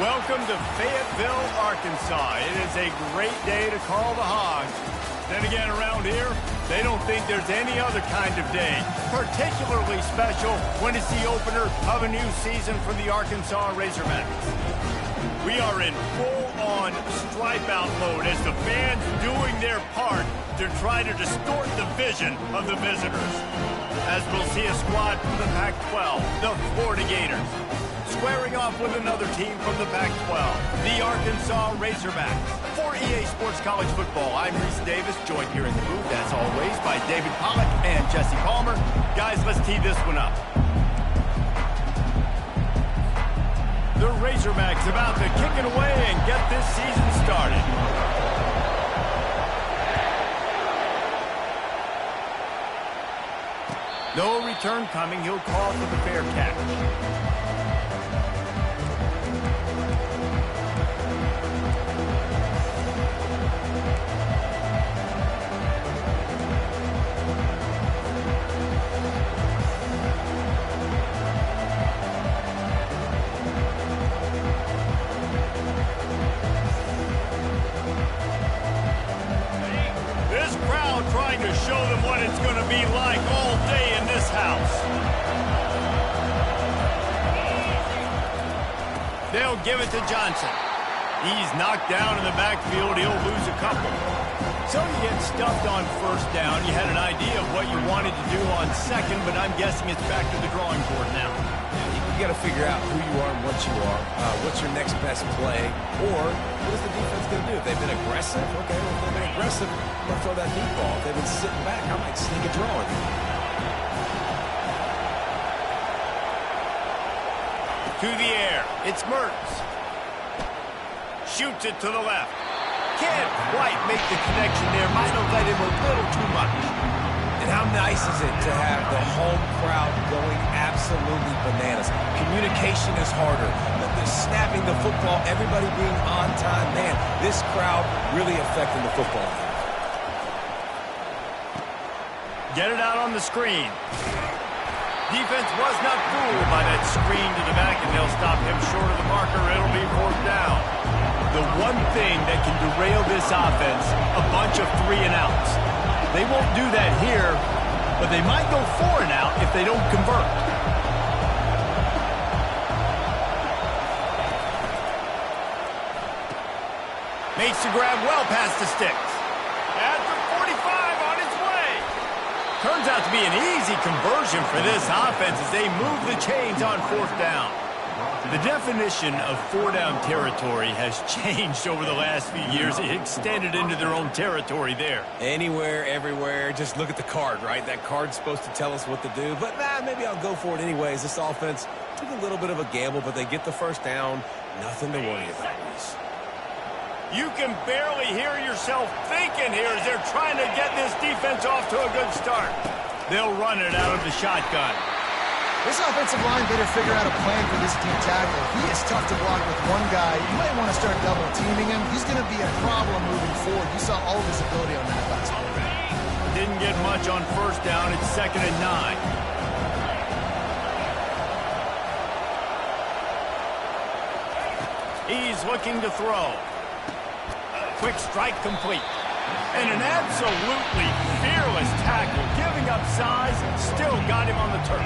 Welcome to Fayetteville, Arkansas. It is a great day to call the Hogs. Then again, around here, they don't think there's any other kind of day particularly special when it's the opener of a new season for the Arkansas Razorbacks. We are in full-on stripe-out mode as the fans doing their part to try to distort the vision of the visitors. As we'll see a squad from the Pac-12, the Florida Gators, squaring off with another team from the Pac-12, the Arkansas Razorbacks. For EA Sports College Football, I'm Reese Davis, joined here in the booth, as always, by David Pollack and Jesse Palmer. Guys, let's tee this one up. The Razorbacks about to kick it away and get this season started. No return coming. He'll call for the fair catch. Trying to show them what it's going to be like all day in this house. They'll give it to Johnson. He's knocked down in the backfield. He'll lose a couple. So you get stuffed on first down. You had an idea of what you wanted to do on second, but I'm guessing it's back to the drawing board now. You got to figure out who you are and what you are. What's your next best play? Or what is the defense going to do? If they've been aggressive, okay, well, if they've been aggressive, I'm going to throw that deep ball. If they've been sitting back, I might sneak a draw on you. To the air. It's Mertz. Shoots it to the left. Can't quite make the connection there. Might have let him a little too much. And how nice is it to have the home crowd going absolutely bananas? Communication is harder. The snapping the football, everybody being on time. Man, this crowd really affecting the football. Get it out on the screen. Defense was not fooled by that screen to the back, and they'll stop him short of the marker. It'll be fourth down. The one thing that can derail this offense, a bunch of 3-and-outs. They won't do that here, but they might go 4-and-out if they don't convert. Makes the grab well past the sticks. At the 45 on its way. Turns out to be an easy conversion for this offense as they move the chains on fourth down. The definition of four-down territory has changed over the last few years. It extended into their own territory there. Anywhere, everywhere, just look at the card, right? That card's supposed to tell us what to do, but maybe I'll go for it anyways. This offense took a little bit of a gamble, but they get the first down. Nothing to worry about, Reese. You can barely hear yourself thinking here as they're trying to get this defense off to a good start. They'll run it out of the shotgun. This offensive line better figure out a plan for this deep tackle. He is tough to block with one guy. You might want to start double-teaming him. He's going to be a problem moving forward. You saw all of his ability on that last play. Didn't get much on first down. It's 2nd and 9. He's looking to throw. Quick strike complete. And an absolutely fearless tackle. Giving up size, still got him on the turf.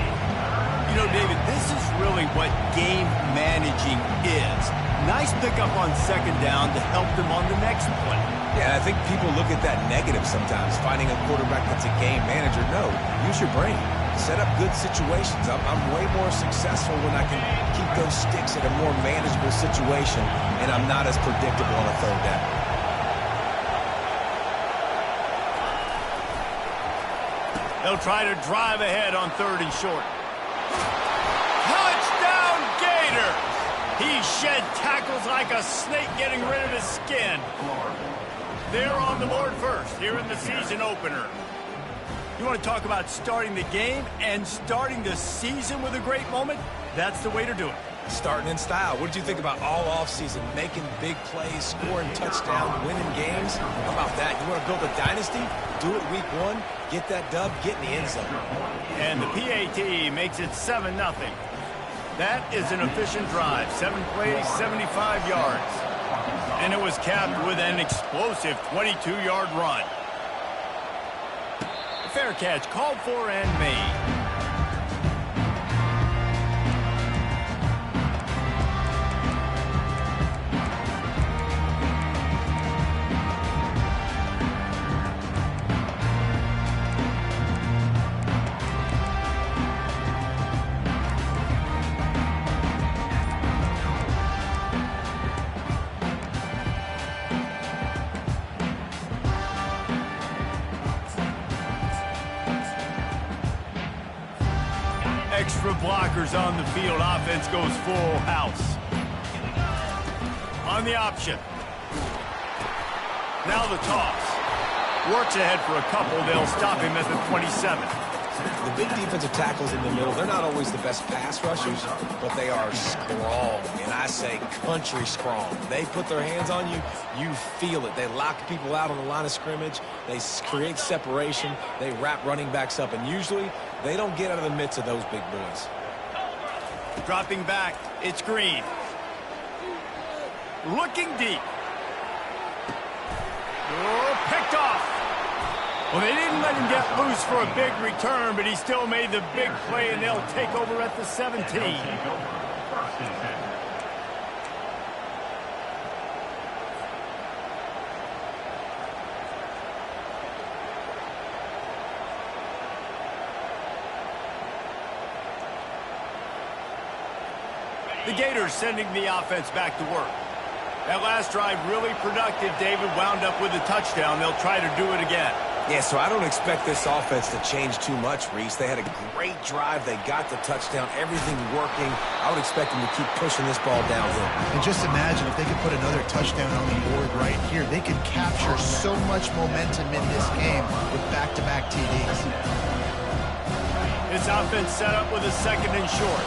You know, David, this is really what game managing is. Nice pickup on second down to help them on the next play. Yeah, I think people look at that negative sometimes, finding a quarterback that's a game manager. No, use your brain. Set up good situations. I'm way more successful when I can keep those sticks in a more manageable situation, and I'm not as predictable on a third down. They'll try to drive ahead on 3rd and short. Touchdown Gators! He shed tackles like a snake getting rid of his skin. They're on the board first here in the season opener. You want to talk about starting the game and starting the season with a great moment? That's the way to do it. Starting in style. What did you think about all offseason? Making big plays, scoring touchdowns, winning games? How about that? You want to build a dynasty? Do it week 1. Get that dub. Get in the end zone. And the PAT makes it 7-0. That is an efficient drive. 7 plays, 75 yards. And it was capped with an explosive 22-yard run. Fair catch called for and made. Extra blockers on the field. Offense goes full house. On the option. Now the toss. Works ahead for a couple. They'll stop him at the 27. The big defensive tackles in the middle, they're not always the best pass rushers, but they are strong, and I say country strong. They put their hands on you, you feel it. They lock people out on the line of scrimmage. They create separation. They wrap running backs up, and usually they don't get out of the midst of those big boys. Dropping back, it's Green. Looking deep. Oh, picked off. Well, they didn't let him get loose for a big return, but he still made the big play, and they'll take over at the 17. The Gators sending the offense back to work. That last drive really productive. David wound up with a touchdown. They'll try to do it again. Yeah, so I don't expect this offense to change too much, Reese. They had a great drive. They got the touchdown. Everything working. I would expect them to keep pushing this ball downhill. And just imagine if they could put another touchdown on the board right here. They could capture so much momentum in this game with back-to-back TDs. This offense set up with a second and short.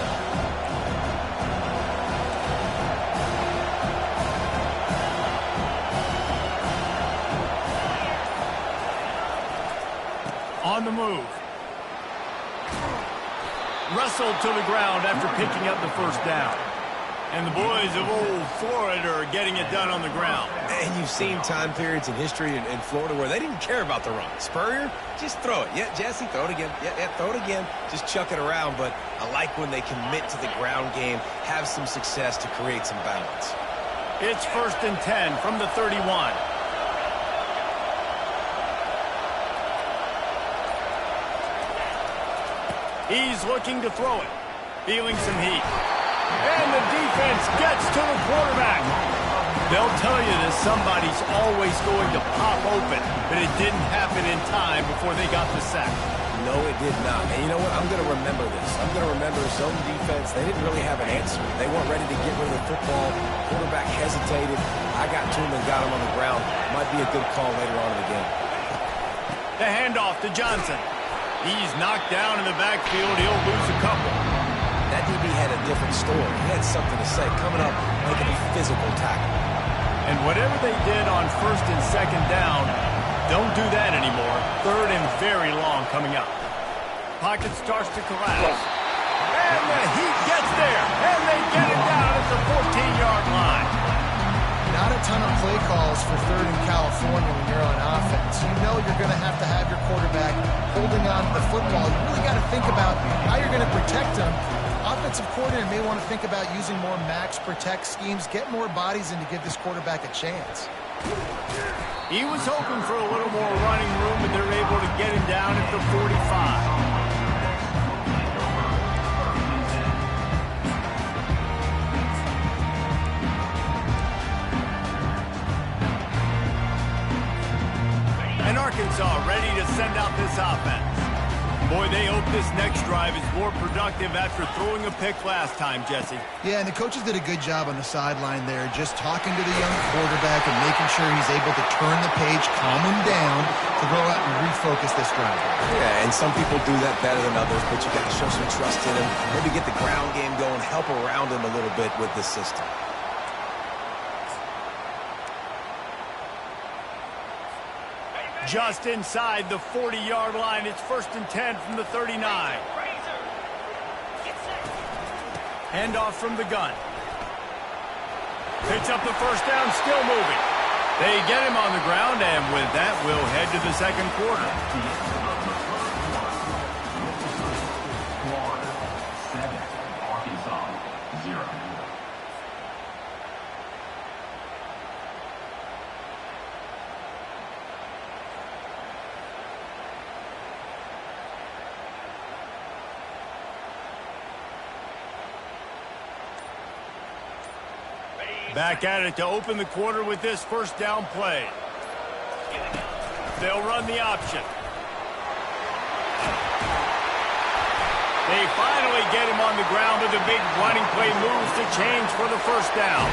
On the move. Wrestled to the ground after picking up the first down. And the boys of old Florida are getting it done on the ground. And you've seen time periods in history in Florida where they didn't care about the run. Spurrier, just throw it. Yeah, Jesse, throw it again. Yeah, throw it again. Just chuck it around. But I like when they commit to the ground game, have some success to create some balance. It's 1st and 10 from the 31. He's looking to throw it. Feeling some heat. And the defense gets to the quarterback. They'll tell you that somebody's always going to pop open, but it didn't happen in time before they got the sack. No, it did not. And you know what? I'm going to remember this. I'm going to remember zone defense. They didn't really have an answer. They weren't ready to get rid of the football. Quarterback hesitated. I got to him and got him on the ground. Might be a good call later on in the game. The handoff to Johnson. He's knocked down in the backfield. He'll lose a couple. That DB had a different story. He had something to say. Coming up, making a physical tackle. And whatever they did on 1st and 2nd down, don't do that anymore. 3rd and very long coming up. Pocket starts to collapse. And the heat gets there. And they get it down at the 14-yard line. Not a ton of play calls for 3rd and California when you're on offense. You know you're going to have your quarterback holding on to the football. You really got to think about how you're going to protect him. Offensive coordinator may want to think about using more max protect schemes, get more bodies in to give this quarterback a chance. He was hoping for a little more running room, but they're able to get him down at the 45. And Arkansas ready to send out this offense. Boy, they hope this next drive is more productive after throwing a pick last time, Jesse. Yeah, and the coaches did a good job on the sideline there, just talking to the young quarterback and making sure he's able to turn the page, calm him down to go out and refocus this drive. Yeah, and some people do that better than others, but you got to show some trust in him. Maybe get the ground game going, help around him a little bit with this system. Just inside the 40-yard line. It's 1st and 10 from the 39. Hand off from the gun. Picks up the first down, still moving. They get him on the ground, and with that, we'll head to the second quarter. Back at it to open the quarter with this first down play. They'll run the option. They finally get him on the ground, but the big running play moves to change for the first down.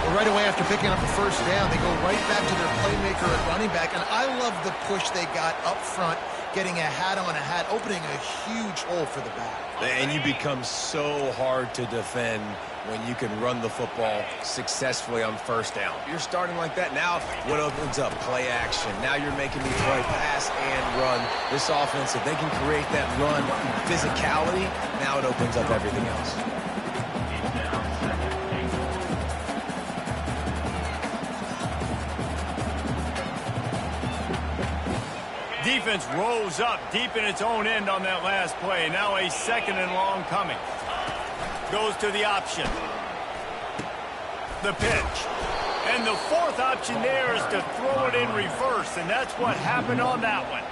Well, right away after picking up the first down, they go right back to their playmaker at running back. And I love the push they got up front, getting a hat on a hat, opening a huge hole for the back. And you become so hard to defend when you can run the football successfully on first down. You're starting like that. Now what opens up? Play action. Now you're making me play pass and run. This offense, if they can create that run physicality, now it opens up everything else. Defense rolls up deep in its own end on that last play. Now a second and long coming. Goes to the option. The pitch. And the fourth option there is to throw it in reverse, and that's what happened on that one.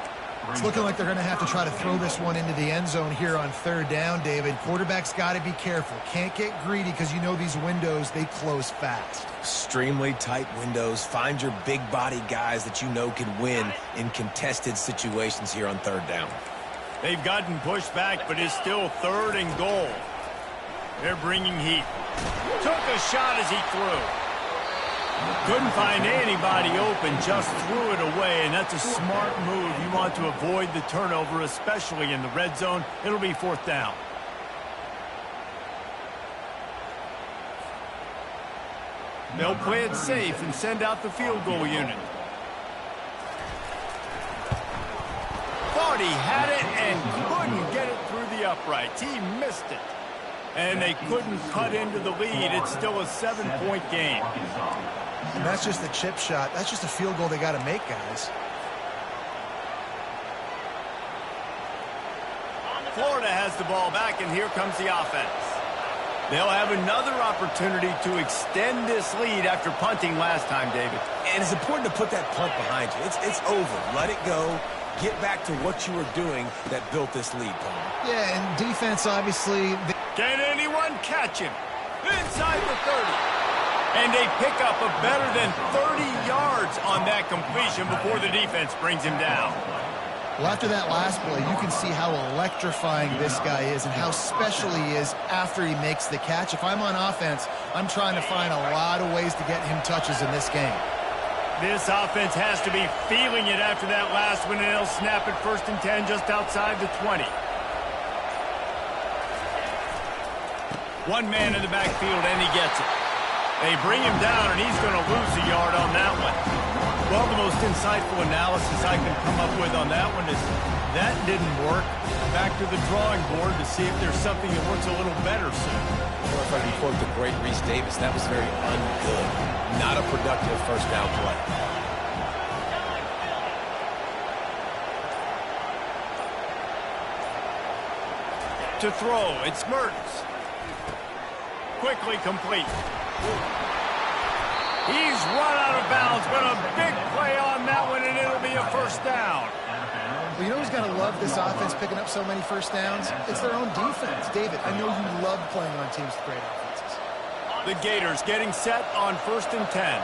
It's looking like they're going to have to try to throw this one into the end zone here on third down, David. Quarterback's got to be careful. Can't get greedy because you know these windows, they close fast. Extremely tight windows. Find your big body guys that you know can win in contested situations here on third down. They've gotten pushed back, but it's still third and goal. They're bringing heat. Took a shot as he threw. Couldn't find anybody open, just threw it away, and that's a smart move. You want to avoid the turnover, especially in the red zone. It'll be fourth down. They'll play it safe and send out the field goal unit. Thought he had it and couldn't get it through the uprights. He missed it. And they couldn't cut into the lead. It's still a 7-point game. And that's just a chip shot. That's just a field goal they got to make, guys. Florida has the ball back, and here comes the offense. They'll have another opportunity to extend this lead after punting last time, David. And it's important to put that punt behind you. It's over. Let it go. Get back to what you were doing that built this lead, Paul. Yeah, and defense, obviously. Can anyone catch him? Inside the 30. And they pick up a better than 30 yards on that completion before the defense brings him down. Well, after that last play, you can see how electrifying this guy is and how special he is after he makes the catch. If I'm on offense, I'm trying to find a lot of ways to get him touches in this game. This offense has to be feeling it after that last one, and they'll snap it first and 10 just outside the 20. One man in the backfield, and he gets it. They bring him down, and he's going to lose a yard on that one. Well, the most insightful analysis I can come up with on that one is that didn't work. Back to the drawing board to see if there's something that works a little better soon. Or if I can quote the great Reese Davis, that was very ungood. Not a productive first down play. To throw, it's Mertens. Quickly complete. He's run out of bounds, but a big play on that one, and it'll be a first down. Well, you know who's got to love this offense picking up so many first downs? It's their own defense. David, I know you love playing on teams with great offenses. The Gators getting set on first and 10.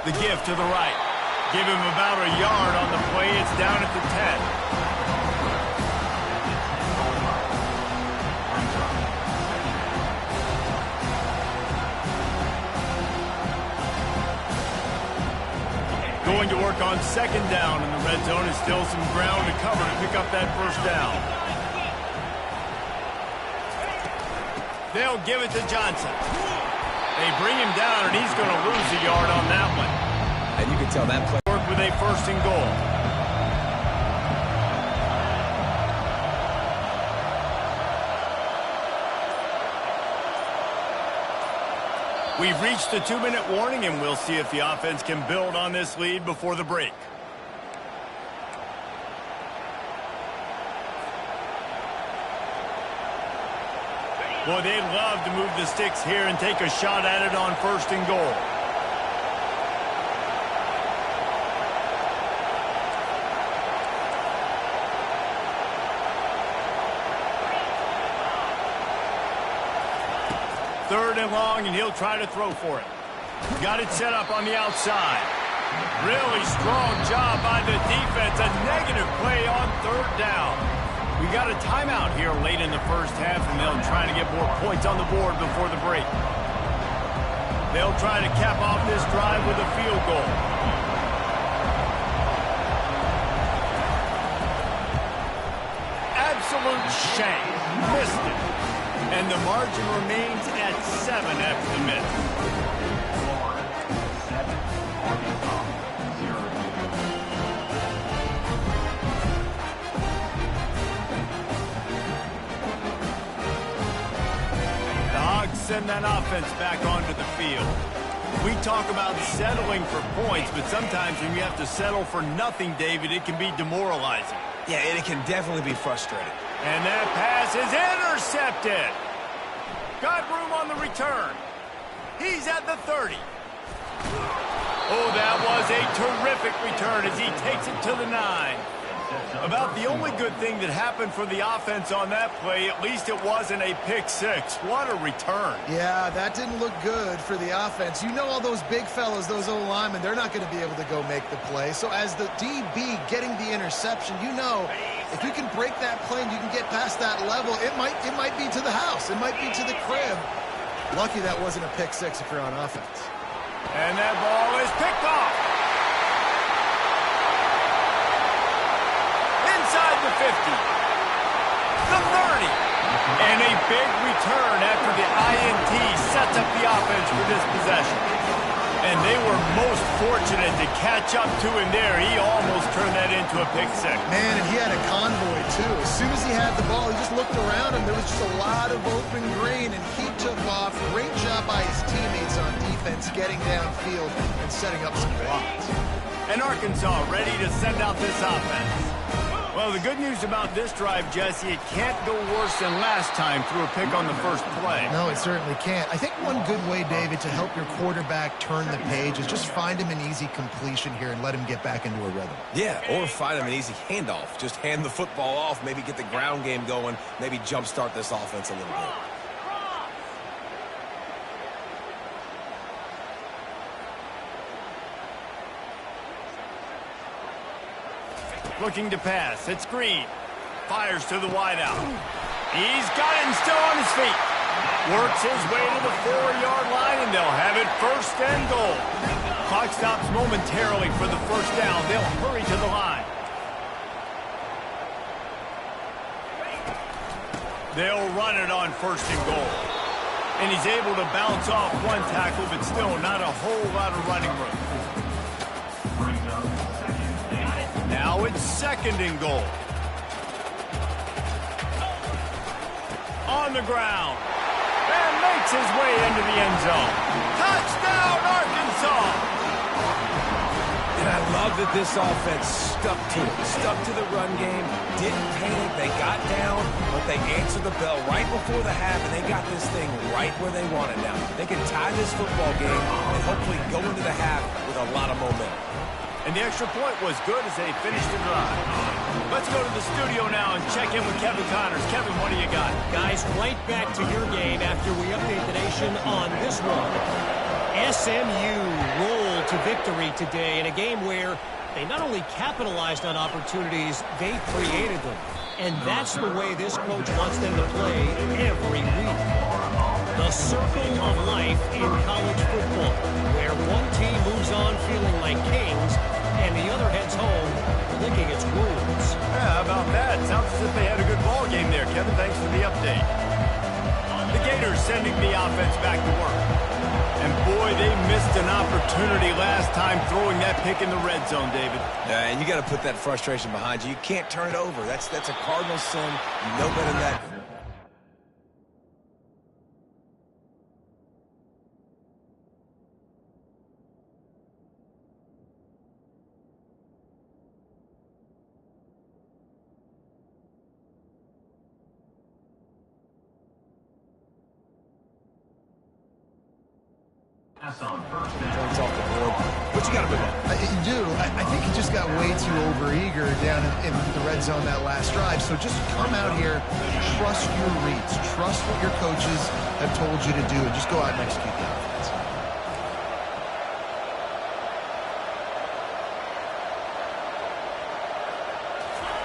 The give to the right. Give him about a yard on the play. It's down at the 10. Going to work on second down in the red zone, and still some ground to cover to pick up that first down. They'll give it to Johnson. They bring him down, and he's going to lose a yard on that one. And you can tell that play. Work with a 1st and goal. We've reached the 2-minute warning, and we'll see if the offense can build on this lead before the break. Boy, they'd love to move the sticks here and take a shot at it on 1st and goal. Third and long, and he'll try to throw for it. Got it set up on the outside. Really strong job by the defense. A negative play on 3rd down. We got a timeout here late in the 1st half, and they'll try to get more points on the board before the break. They'll try to cap off this drive with a field goal. Absolute shame. Missed it. And the margin remains at 7 after the miss. The Hogs send that offense back onto the field. We talk about settling for points, but sometimes when you have to settle for nothing, David, it can be demoralizing. Yeah, and it can definitely be frustrating. And that pass is intercepted. Got room on the return. He's at the 30. Oh, that was a terrific return as he takes it to the 9. About the only good thing that happened for the offense on that play, at least it wasn't a pick 6. What a return. Yeah, that didn't look good for the offense. You know all those big fellas, those O-linemen, they're not going to be able to go make the play. So as the DB getting the interception, you know if you can break that play and you can get past that level, it might be to the house. It might be to the crib. Lucky that wasn't a pick 6 if you're on offense. And that ball is picked off. Inside the 50. The 30. And a big return after the INT sets up the offense for this possession. And they were most fortunate to catch up to him there. He almost turned that into a pick 6. Man, and he had a convoy, too. As soon as he had the ball, he just looked around him. There was just a lot of open green, and he took off. Great job by his teammates on defense, getting downfield and setting up some blocks. And Arkansas ready to send out this offense. Well, the good news about this drive, Jesse, it can't go worse than last time through a pick on the first play. No, it certainly can't. I think one good way, David, to help your quarterback turn the page is just find him an easy completion here and let him get back into a rhythm. Yeah, or find him an easy handoff. Just hand the football off, maybe get the ground game going, maybe jumpstart this offense a little bit. Looking to pass. It's Green. Fires to the wideout. He's got it and still on his feet. Works his way to the 4-yard line, and they'll have it 1st and goal. Clock stops momentarily for the 1st down. They'll hurry to the line. They'll run it on 1st and goal. And he's able to bounce off one tackle, but still not a whole lot of running room. Now it's 2nd and goal. On the ground. And makes his way into the end zone. Touchdown, Arkansas! And I love that this offense stuck to it. Stuck to the run game. Didn't panic. They got down, but they answered the bell right before the half, and they got this thing right where they want it now. They can tie this football game and hopefully go into the half with a lot of momentum. And the extra point was good as they finished the drive. Let's go to the studio now and check in with Kevin Connors. Kevin, what do you got? Guys, right back to your game after we update the nation on this one. SMU rolled to victory today in a game where they not only capitalized on opportunities, they created them. And that's the way this coach wants them to play every week. The circle of life in college football, where one team moves on feeling like kings, and the other heads home licking its wounds. Yeah, how about that? Sounds as if they had a good ball game there, Kevin. Thanks for the update. The Gators sending the offense back to work. And boy, they missed an opportunity opportunity last time throwing that pick in the red zone, David. Yeah, and you got to put that frustration behind you. You can't turn it over. That's a cardinal sin. You know better than that. Pass on first down. Points off the board. But you got to move on. You do. I think he just got way too overeager down in the red zone that last drive. So just come out here, trust your reads, trust what your coaches have told you to do, and just go out and execute the offense.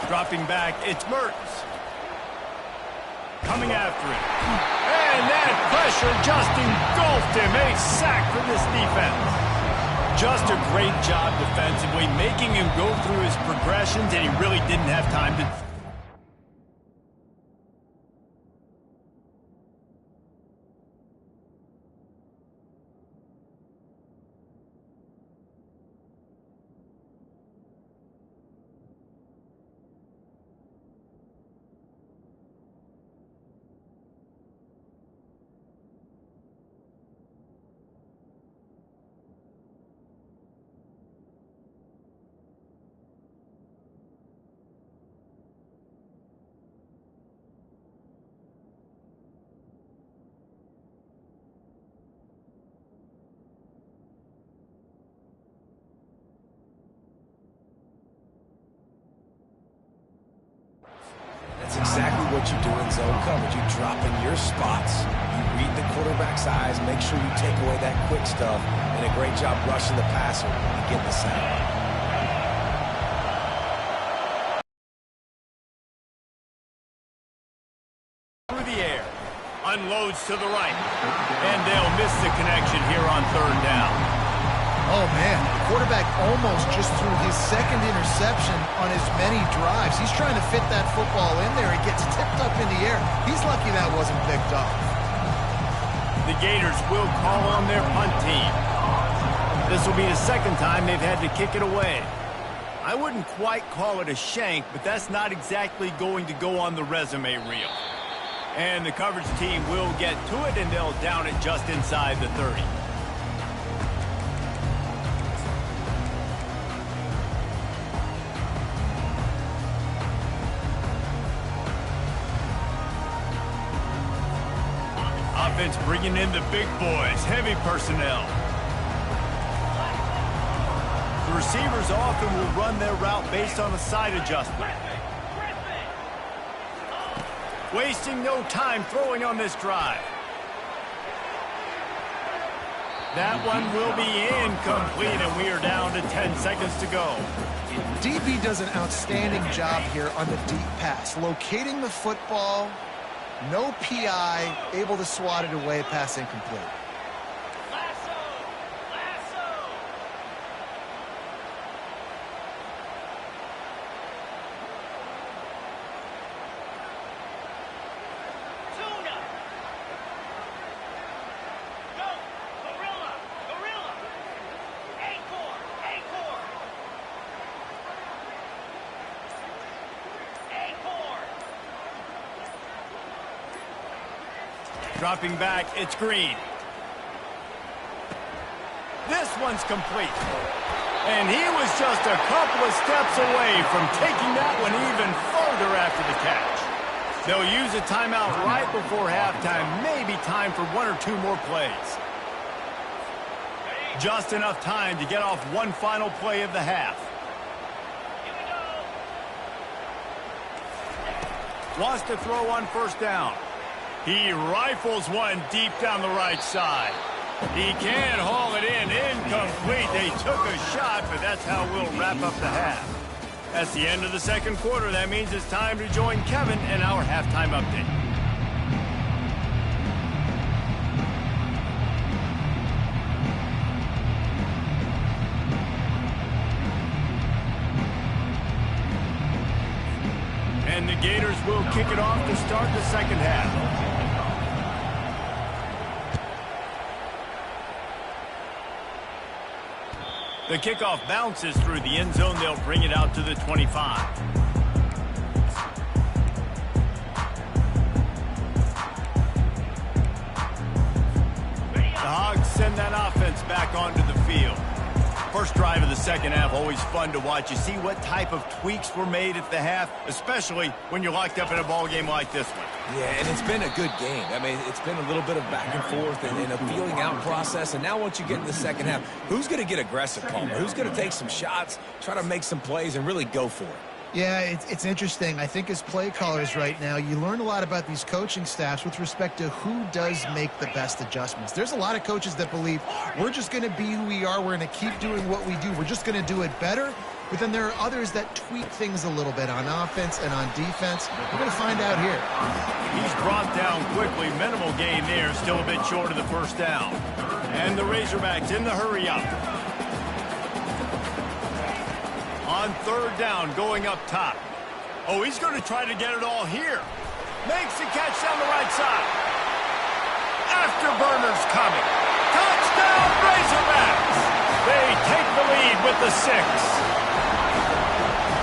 Dropping back, it's Mertens. Coming after it. And that pressure just engulfed him. A sack for this defense. Just a great job defensively, making him go through his progressions, and he really didn't have time to... That's exactly what you do in zone coverage. You drop in your spots. You read the quarterback's eyes. Make sure you take away that quick stuff. And a great job rushing the passer and getting the sack. Through the air. Unloads to the right. And they'll miss the connection here on third down. Oh, man, the quarterback almost just threw his second interception on as many drives. He's trying to fit that football in there. It gets tipped up in the air. He's lucky that wasn't picked up. The Gators will call on their punt team. This will be the second time they've had to kick it away. I wouldn't quite call it a shank, but that's not exactly going to go on the resume reel. And the coverage team will get to it, and they'll down it just inside the 30. Offense bringing in the big boys, heavy personnel. The receivers often will run their route based on a side adjustment. Wasting no time throwing on this drive. That one will be incomplete, and we are down to 10 seconds to go. DB does an outstanding job here on the deep pass, locating the football. No PI, able to swat it away, pass incomplete. Dropping back, it's Green. This one's complete. And he was just a couple of steps away from taking that one even further after the catch. They'll use a timeout right before halftime, maybe time for one or two more plays. Just enough time to get off one final play of the half. Wants to throw on first down. He rifles one deep down the right side. He can haul it in, incomplete. They took a shot, but that's how we'll wrap up the half. That's the end of the second quarter. That means it's time to join Kevin in our halftime update. And the Gators will kick it off to start the second half. The kickoff bounces through the end zone. They'll bring it out to the 25. The Hogs send that offense back onto the field. First drive of the second half, always fun to watch. You see what type of tweaks were made at the half, especially when you're locked up in a ball game like this one. Yeah, and it's been a good game. I mean, it's been a little bit of back and forth and a feeling out process. And now once you get in the second half, who's going to get aggressive, Palmer? Who's going to take some shots, try to make some plays, and really go for it? Yeah, it's interesting. I think as play callers right now, you learn a lot about these coaching staffs with respect to who does make the best adjustments. There's a lot of coaches that believe we're just going to be who we are. We're going to keep doing what we do. We're just going to do it better. But then there are others that tweak things a little bit on offense and on defense. We're going to find out here. He's brought down quickly. Minimal gain there. Still a bit short of the first down. And the Razorbacks in the hurry up. On third down, going up top. Oh, he's going to try to get it all here. Makes the catch down the right side. Afterburner's coming. Touchdown, Razorbacks! They take the lead with the 6.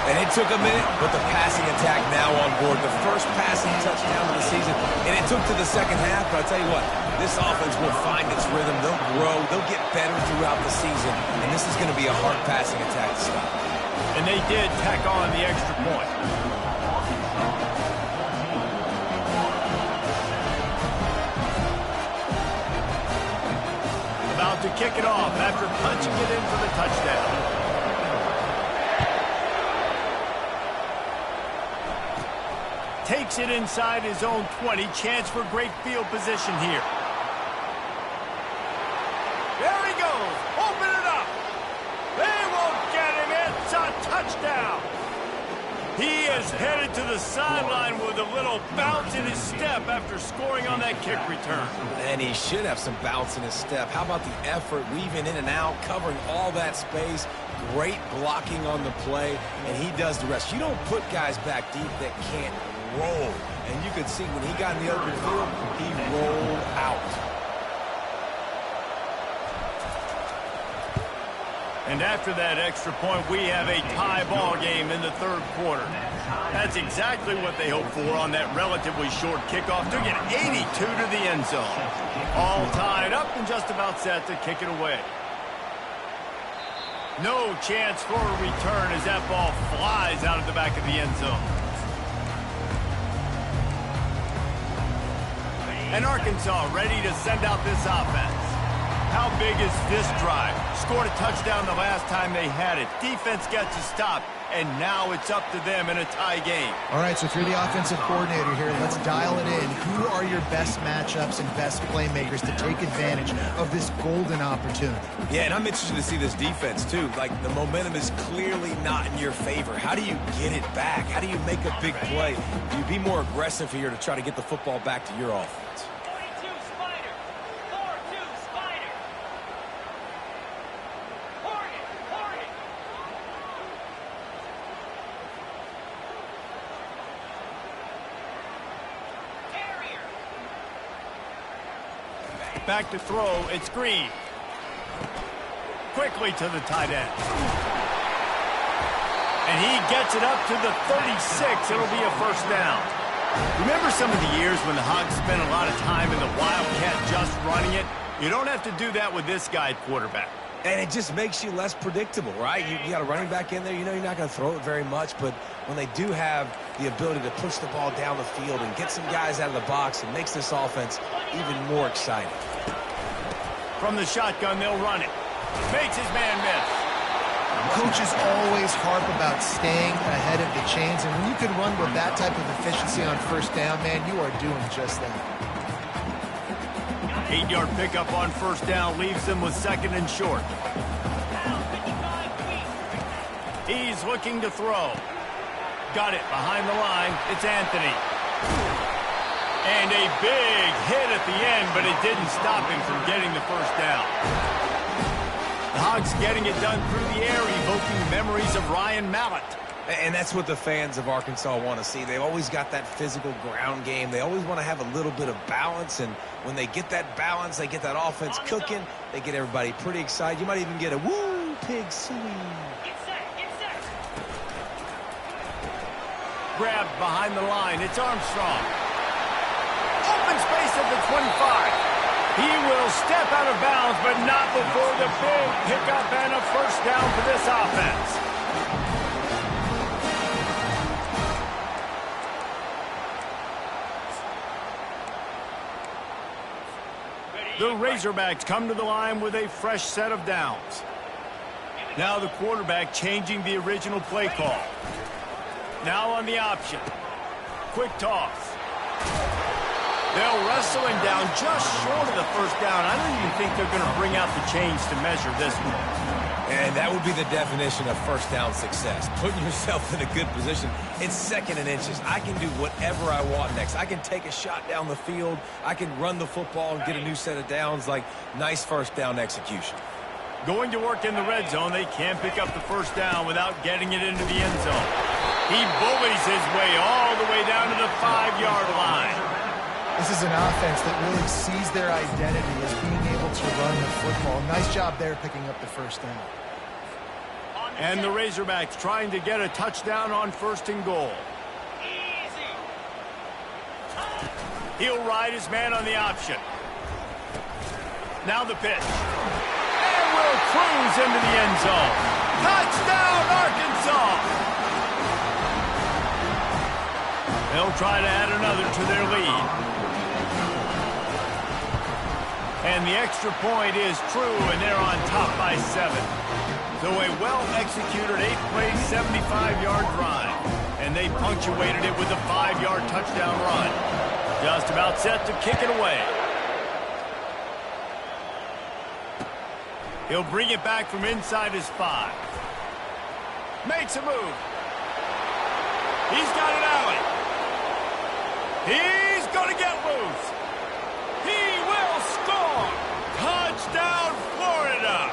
And it took a minute, but the passing attack now on board. The first passing touchdown of the season. And it took to the second half, but I'll tell you what, this offense will find its rhythm. They'll grow. They'll get better throughout the season. And this is going to be a hard passing attack to stop. And they did tack on the extra point. About to kick it off after punching it in for the touchdown. Takes it inside his own 20. Chance for great field position here. There he goes. Open it up. They won't get him. It's a touchdown. He is headed to the sideline with a little bounce in his step after scoring on that kick return. And he should have some bounce in his step. How about the effort, weaving in and out, covering all that space. Great blocking on the play, and he does the rest. You don't put guys back deep that can't roll. And you could see when he got in the open field, he rolled out. And after that extra point, we have a tie ball game in the third quarter. That's exactly what they hoped for on that relatively short kickoff. Took it 82 to the end zone. All tied up and just about set to kick it away. No chance for a return as that ball flies out of the back of the end zone. And Arkansas ready to send out this offense. How big is this drive? Scored a touchdown the last time they had it. Defense gets a stop, and now it's up to them in a tie game. All right, so if you're the offensive coordinator here, let's dial it in. Who are your best matchups and best playmakers to take advantage of this golden opportunity? Yeah, and I'm interested to see this defense, too. Like, the momentum is clearly not in your favor. How do you get it back? How do you make a big play? Do you be more aggressive here to try to get the football back to your offense? Back to throw, it's Green. Quickly to the tight end. And he gets it up to the 36. It'll be a first down. Remember some of the years when the Hogs spent a lot of time in the Wildcat just running it? You don't have to do that with this guy at quarterback. And it just makes you less predictable, right? You got a running back in there. You know you're not going to throw it very much, but when they do have the ability to push the ball down the field and get some guys out of the box, it makes this offense even more exciting. From the shotgun, they'll run it. Makes his man miss. Coaches always harp about staying ahead of the chains, and when you can run with that type of efficiency on first down, man, you are doing just that. 8-yard pickup on first down leaves them with second and short. He's looking to throw. Got it behind the line. It's Anthony. And a big hit at the end, but it didn't stop him from getting the first down. The Hogs getting it done through the air, evoking memories of Ryan Mallett. And that's what the fans of Arkansas want to see. They've always got that physical ground game. They always want to have a little bit of balance, and when they get that balance, they get that offense cooking, they get everybody pretty excited. You might even get a woo pig sweet. Grabbed behind the line. It's Armstrong. Open space at the 25. He will step out of bounds, but not before the big pickup and a first down for this offense. The Razorbacks come to the line with a fresh set of downs. Now the quarterback changing the original play call. Now on the option. Quick toss. They'll wrestle him down just short of the first down. I don't even think they're going to bring out the chains to measure this one. And that would be the definition of first down success. Putting yourself in a good position. It's 2nd and inches. I can do whatever I want next. I can take a shot down the field. I can run the football and get a new set of downs. Like, nice first down execution. Going to work in the red zone. They can't pick up the first down without getting it into the end zone. He bullies his way all the way down to the 5-yard line. This is an offense that really sees their identity as being able to run the football. Nice job there picking up the first down. And the Razorbacks trying to get a touchdown on 1st and goal. He'll ride his man on the option. Now the pitch. And will cruise into the end zone. Touchdown, Arkansas! They'll try to add another to their lead. And the extra point is true, and they're on top by 7. So a well-executed 8-play, 75-yard drive. And they punctuated it with a 5-yard touchdown run. Just about set to kick it away. He'll bring it back from inside his 5. Makes a move. He's got an alley. He's going to get loose. He will score. Touchdown, Florida.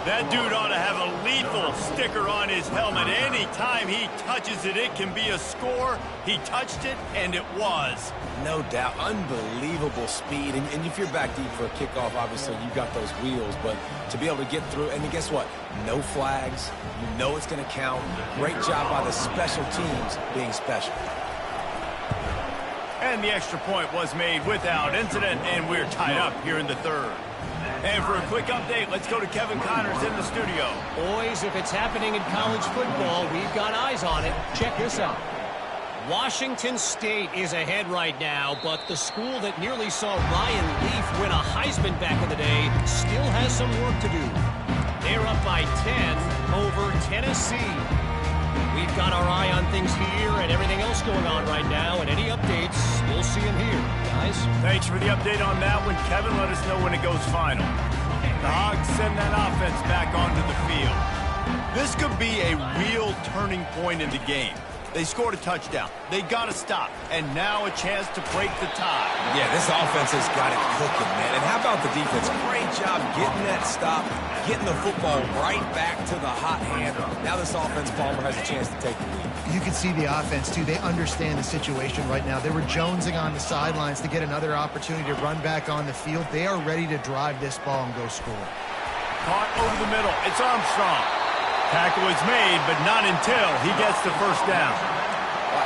That dude ought to have a lethal sticker on his helmet. Anytime he touches it, it can be a score. He touched it, and it was. No doubt. Unbelievable speed. And if you're back deep for a kickoff, obviously you've got those wheels. But to be able to get through, and guess what? No flags. You know it's going to count. Great job by the special teams being special. And the extra point was made without incident, and we're tied up here in the 3rd. And for a quick update, let's go to Kevin Connors in the studio. Boys, if it's happening in college football, we've got eyes on it. Check this out. Washington State is ahead right now, but the school that nearly saw Ryan Leaf win a Heisman back in the day still has some work to do. They're up by 10 over Tennessee. We've got our eye on things here and everything else going on right now, and any updates, you'll see them here, guys. Thanks for the update on that one, Kevin. Let us know when it goes final. The Hogs send that offense back onto the field. This could be a real turning point in the game. They scored a touchdown. They got to stop. And now a chance to break the tie. Yeah, this offense has got it cooking, man. And how about the defense? Great job getting that stop, getting the football right back to the hot hand. Now this offense, Palmer, has a chance to take the lead. You can see the offense, too. They understand the situation right now. They were jonesing on the sidelines to get another opportunity to run back on the field. They are ready to drive this ball and go score. Caught over the middle. It's Armstrong. Tackle is made, but not until he gets the first down.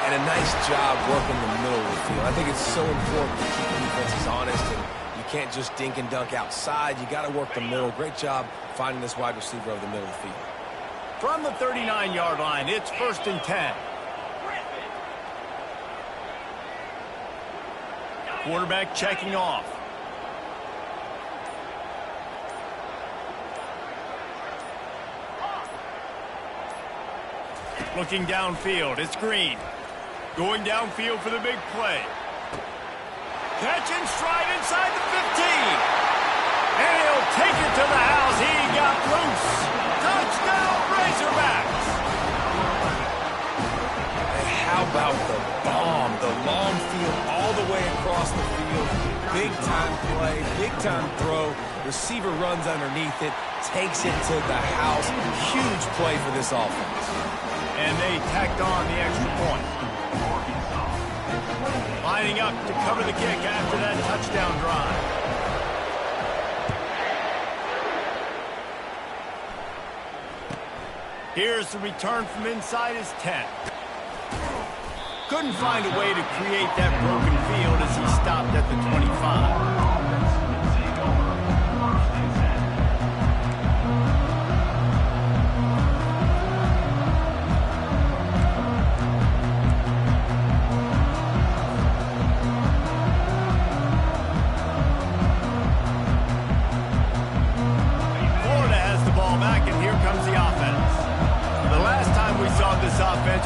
And a nice job working the middle of the field. I think it's so important to keep defenses honest, and you can't just dink and dunk outside. You got to work the middle. Great job finding this wide receiver over the middle of the field. From the 39-yard line, it's 1st and 10. Quarterback checking off. Looking downfield, it's Green. Going downfield for the big play. Catch and stride inside the 15. And he'll take it to the house. He got loose. Touchdown, Razorbacks. And how about the bomb? The long field all the way across the field. Big time play, big time throw. Receiver runs underneath it, takes it to the house. Huge play for this offense. And they tacked on the extra point. Lining up to cover the kick after that touchdown drive. Here's the return from inside his 10. Couldn't find a way to create that broken field as he stopped at the 25.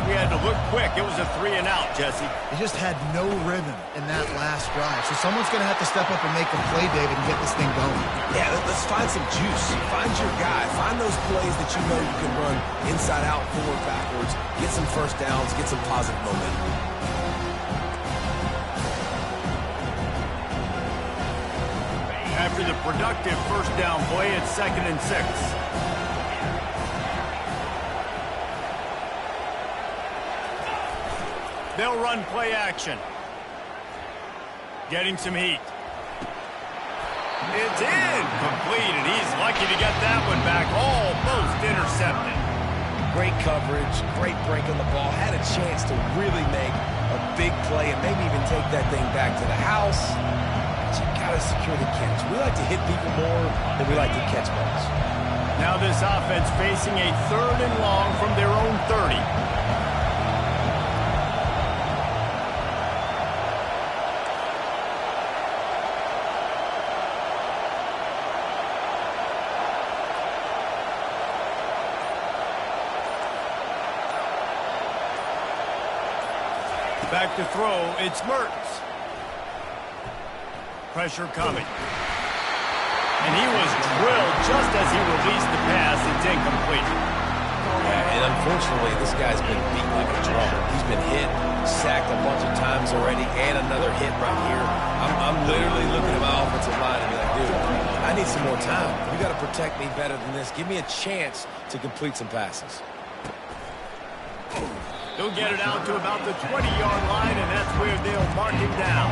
We had to look quick. It was a 3-and-out, Jesse. He just had no rhythm in that last drive. So someone's going to have to step up and make a play, David, and get this thing going. Yeah, let's find some juice. Find your guy. Find those plays that you know you can run inside out, forward, backwards. Get some first downs. Get some positive momentum. After the productive first down play, it's 2nd and 6. They'll run play action. Getting some heat. It's in. Complete, and he's lucky to get that one back. Almost intercepted. Great coverage, great break on the ball. Had a chance to really make a big play and maybe even take that thing back to the house. But you got to secure the catch. We like to hit people more than we like to catch balls. Now this offense facing a 3rd and long from their own 30. Back to throw, it's Mertens. Pressure coming. And he was drilled just as he released the pass. It's incomplete. Yeah, and unfortunately, this guy's been beat like a drum. He's been hit, sacked a bunch of times already, and another hit right here. I'm literally looking at my offensive line and be like, dude, I need some more time. You got to protect me better than this. Give me a chance to complete some passes. He'll get it out to about the 20-yard line, and that's where they'll mark him down.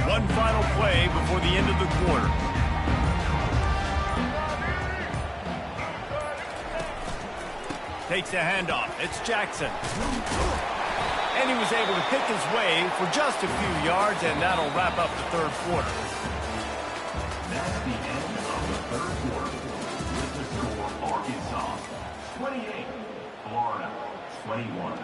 One final play before the end of the quarter. Takes a handoff. It's Jackson. And he was able to pick his way for just a few yards, and that'll wrap up the 3rd quarter. That's the end of the 3rd quarter. With the score, Arkansas 28, Florida 21.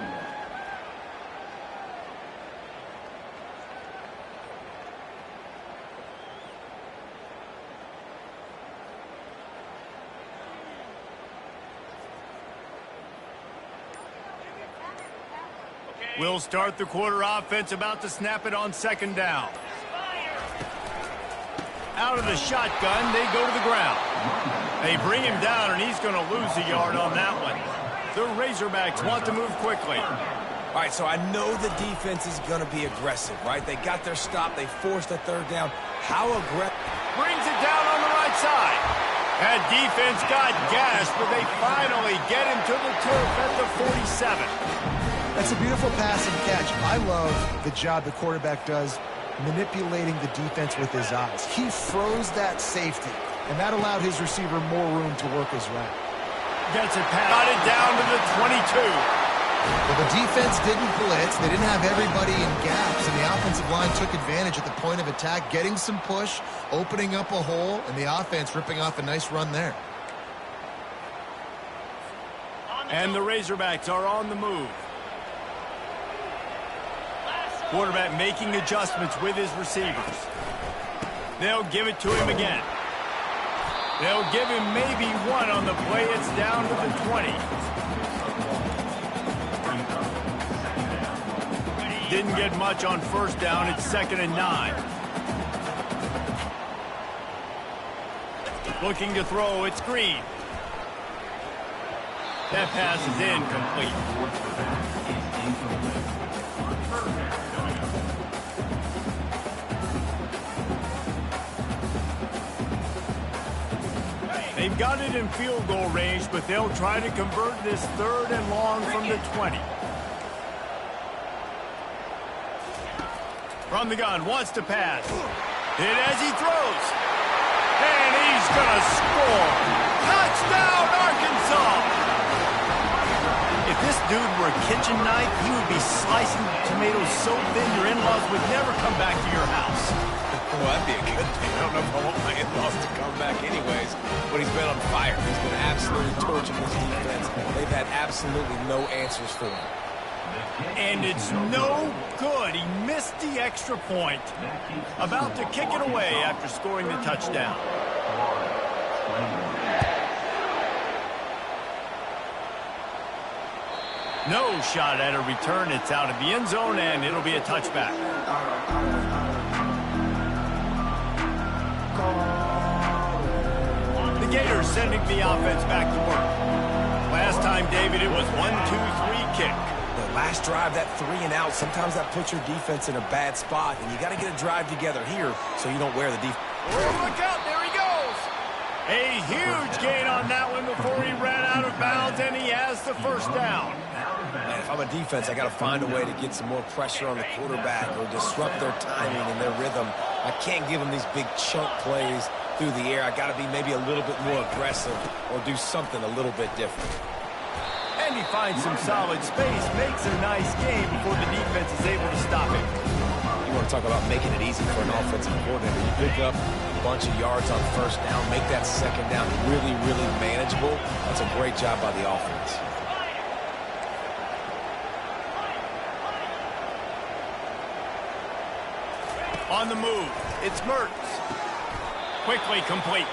We'll start the quarter offense, about to snap it on 2nd down. Out of the shotgun, they go to the ground. They bring him down, and he's going to lose a yard on that one. The Razorbacks want to move quickly. All right, so I know the defense is going to be aggressive, right? They got their stop. They forced a 3rd down. How aggressive? Brings it down on the right side. That defense got gashed, but they finally get him to the turf at the 47. That's a beautiful pass and catch. I love the job the quarterback does manipulating the defense with his eyes. He froze that safety, and that allowed his receiver more room to work his route. Gets it passed. Got it down to the 22. Well, the defense didn't blitz. They didn't have everybody in gaps, and the offensive line took advantage at the point of attack, getting some push, opening up a hole, and the offense ripping off a nice run there. And the Razorbacks are on the move. Quarterback making adjustments with his receivers. They'll give it to him again. They'll give him maybe one on the play. It's down to the 20. Didn't get much on 1st down. It's 2nd and 9. Looking to throw. It's Green. That pass is incomplete. They They've got it in field goal range, but they'll try to convert this 3rd and long from the 20. From the gun, wants to pass. Hit as he throws. And he's going to score. Touchdown, Arkansas! If this dude were a kitchen knife, he would be slicing tomatoes so thin your in-laws would never come back to your house. Well, that'd be a good thing. I don't know if I want my in-laws to come back anyways, but he's been on fire. He's been absolutely torching this defense. They've had absolutely no answers for him. And it's no good. He missed the extra point. About to kick it away after scoring the touchdown. No shot at a return. It's out of the end zone, and it'll be a touchback. The Gators sending the offense back to work. Last time, David, it was 1-2-3 kick. The last drive, that 3 and out, sometimes that puts your defense in a bad spot, and you got to get a drive together here so you don't wear the defense. Oh, look out, there he goes. A huge gain on that one before he ran out of bounds, and he has the first down. Man, if I'm a defense, I got to find a way to get some more pressure on the quarterback or disrupt their timing and their rhythm. I can't give them these big chunk plays through the air. I got to be maybe a little bit more aggressive or do something a little bit different. And he finds some solid space, makes a nice game before the defense is able to stop him. You want to talk about making it easy for an offensive coordinator. You pick up a bunch of yards on first down, make that second down really, really manageable. That's a great job by the offense. On the move, it's Mertz. Quickly complete.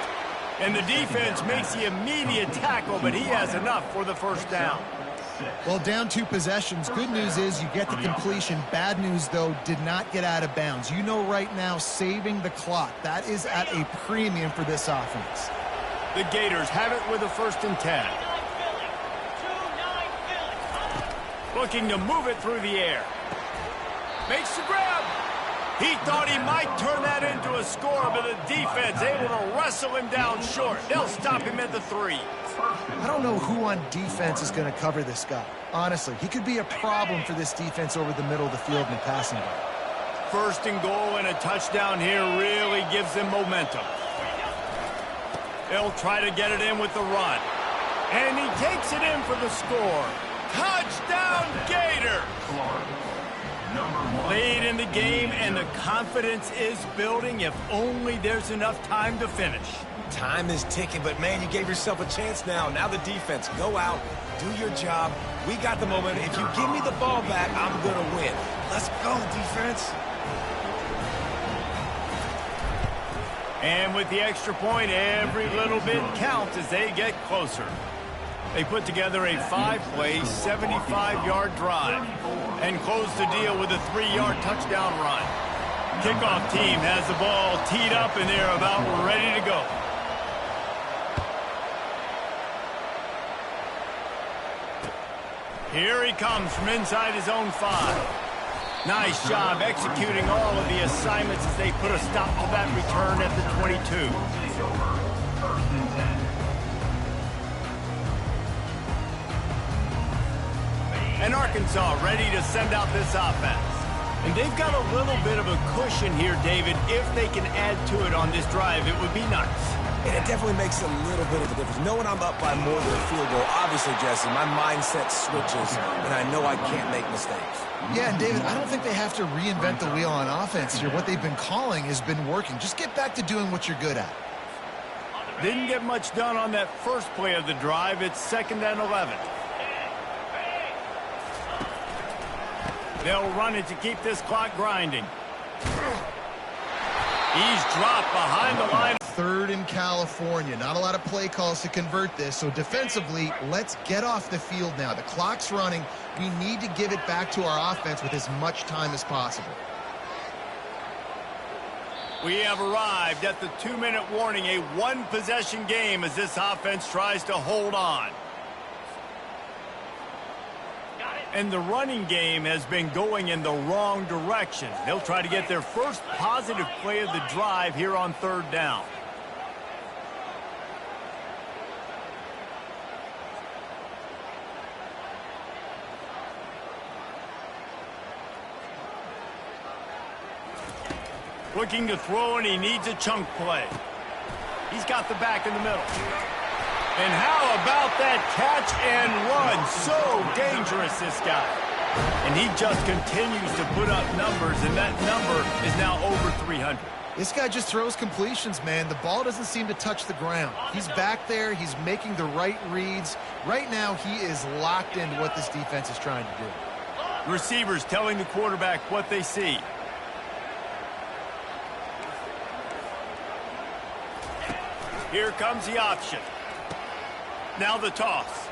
And the defense makes the immediate tackle, but he has enough for the first down. Well, down 2 possessions. Good news is you get the completion. Bad news, though, did not get out of bounds. You know right now, saving the clock. That is at a premium for this offense. The Gators have it with a 1st and 10. Looking to move it through the air. Makes the grab. He thought he might turn that into a score, but the defense able to wrestle him down short. They'll stop him at the 3. I don't know who on defense is going to cover this guy. Honestly, he could be a problem for this defense over the middle of the field in the passing game. 1st and goal and a touchdown here really gives them momentum. They'll try to get it in with the run. And he takes it in for the score. Touchdown, Gator! Late in the game, and the confidence is building if only there's enough time to finish. Time is ticking, but, man, you gave yourself a chance now. Now the defense, go out, do your job. We got the momentum. If you give me the ball back, I'm going to win. Let's go, defense. And with the extra point, every little bit counts as they get closer. They put together a 5-play, 75-yard drive and close the deal with a 3-yard touchdown run. Kickoff team has the ball teed up, and they're about ready to go. Here he comes from inside his own 5. Nice job executing all of the assignments as they put a stop to that return at the 22. And Arkansas ready to send out this offense. And they've got a little bit of a cushion here, David. If they can add to it on this drive, it would be nice. And it definitely makes a little bit of a difference. Knowing I'm up by more than a field goal, obviously, Jesse, my mindset switches, and I know I can't make mistakes. Yeah, and David, I don't think they have to reinvent the wheel on offense here. What they've been calling has been working. Just get back to doing what you're good at. Didn't get much done on that first play of the drive. It's 2nd and 11. They'll run it to keep this clock grinding. He's dropped behind the line. 3rd in California. Not a lot of play calls to convert this. So defensively, let's get off the field now. The clock's running. We need to give it back to our offense with as much time as possible. We have arrived at the 2-minute warning, a 1-possession game as this offense tries to hold on. And the running game has been going in the wrong direction. They'll try to get their first positive play of the drive here on 3rd down. Looking to throw, and he needs a chunk play. He's got the back in the middle. And how about that catch and run? So dangerous, this guy. And he just continues to put up numbers, and that number is now over 300. This guy just throws completions, man. The ball doesn't seem to touch the ground. He's back there. He's making the right reads. Right now, he is locked into what this defense is trying to do. Receivers telling the quarterback what they see. Here comes the option. Now the toss.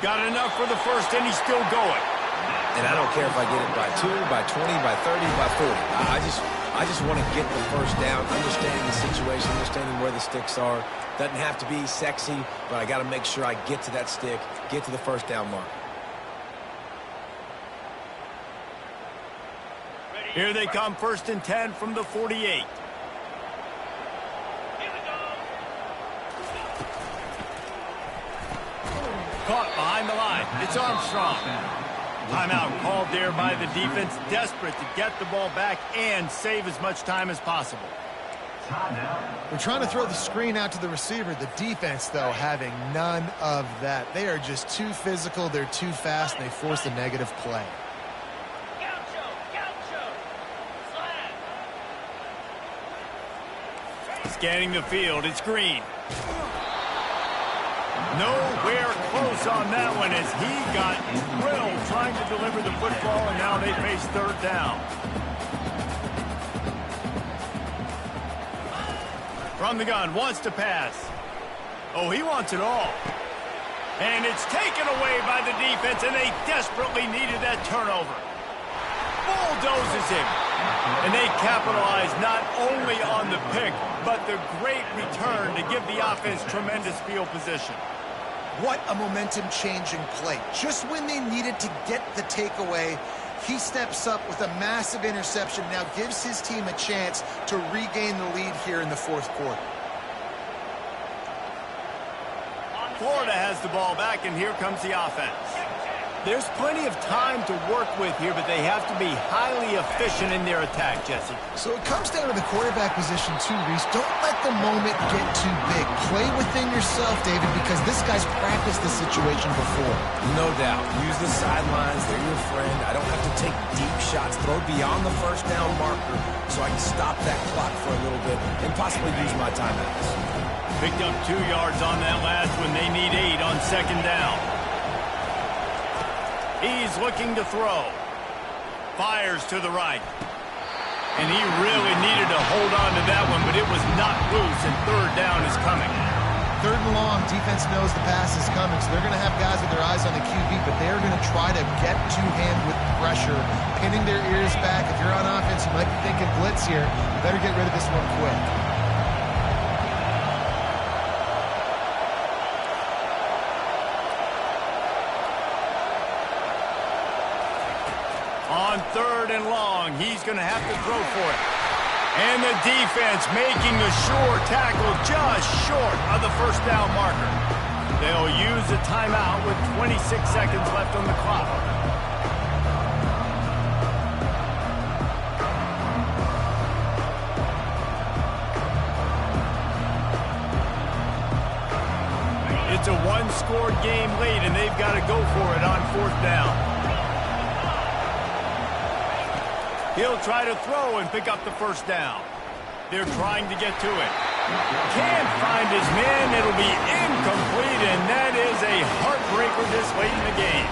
Got enough for the first, and he's still going. And I don't care if I get it by 2, by 20, by 30, by 40. I just want to get the first down, understanding the situation, understanding where the sticks are. Doesn't have to be sexy, but I got to make sure I get to that stick, get to the first down mark. Here they come, 1st and 10 from the 48. Caught behind the line. It's Armstrong. Timeout called there by the defense, desperate to get the ball back and save as much time as possible. They're trying to throw the screen out to the receiver. The defense, though, having none of that. They are just too physical. They're too fast, and they force a negative play. Scanning the field, it's Green. Nowhere close on that one as he got drilled trying to deliver the football, and now they face 3rd down. From the gun, wants to pass. Oh, he wants it all. And it's taken away by the defense, and they desperately needed that turnover. Bulldozes him. And they capitalize not only on the pick, but the great return to give the offense tremendous field position. What a momentum-changing play. Just when they needed to get the takeaway, he steps up with a massive interception, now gives his team a chance to regain the lead here in the 4th quarter. Florida has the ball back, and here comes the offense. There's plenty of time to work with here, but they have to be highly efficient in their attack, Jesse. So it comes down to the quarterback position too, Reese. Don't let the moment get too big. Play within yourself, David, because this guy's practiced this situation before. No doubt. Use the sidelines. They're your friend. I don't have to take deep shots. Throw beyond the first down marker so I can stop that clock for a little bit and possibly use my timeouts. Picked up 2 yards on that last one. They need 8 on 2nd down. He's looking to throw. Fires to the right. And he really needed to hold on to that one, but it was not loose, and 3rd down is coming. 3rd and long, defense knows the pass is coming, so they're going to have guys with their eyes on the QB, but they're going to try to get to him with pressure, pinning their ears back. If you're on offense, you might be thinking blitz here. You better get rid of this one quick. On 3rd and long, he's going to have to throw for it. And the defense making a sure tackle just short of the first down marker. They'll use a timeout with 26 seconds left on the clock. It's a one-score game late, and they've got to go for it on 4th down. He'll try to throw and pick up the first down. They're trying to get to it. Can't find his man. It'll be incomplete, and that is a heartbreaker this late in the game.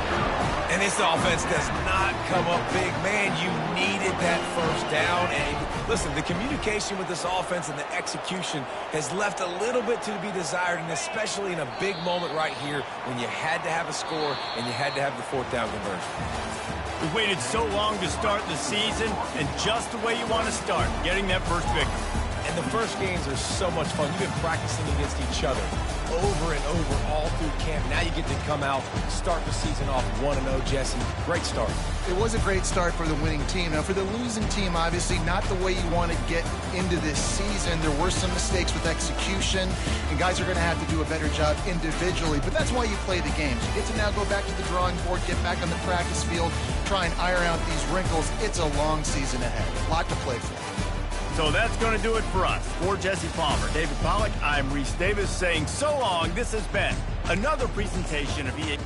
And this offense does not come up big. Man, you needed that first down. And listen, the communication with this offense and the execution has left a little bit to be desired, and especially in a big moment right here when you had to have a score and you had to have the 4th down conversion. We waited so long to start the season, and just the way you want to start, getting that first victory. And the first games are so much fun. You've been practicing against each other over and over all through camp. Now you get to come out, start the season off 1-0, Jesse. Great start. It was a great start for the winning team. Now, for the losing team, obviously not the way you want to get into this season. There were some mistakes with execution, and guys are going to have to do a better job individually. But that's why you play the games. You get to now go back to the drawing board, get back on the practice field, try and iron out these wrinkles. It's a long season ahead. A lot to play for. So that's going to do it for us. For Jesse Palmer, David Pollack, I'm Reese Davis saying so long. This has been another presentation of EA.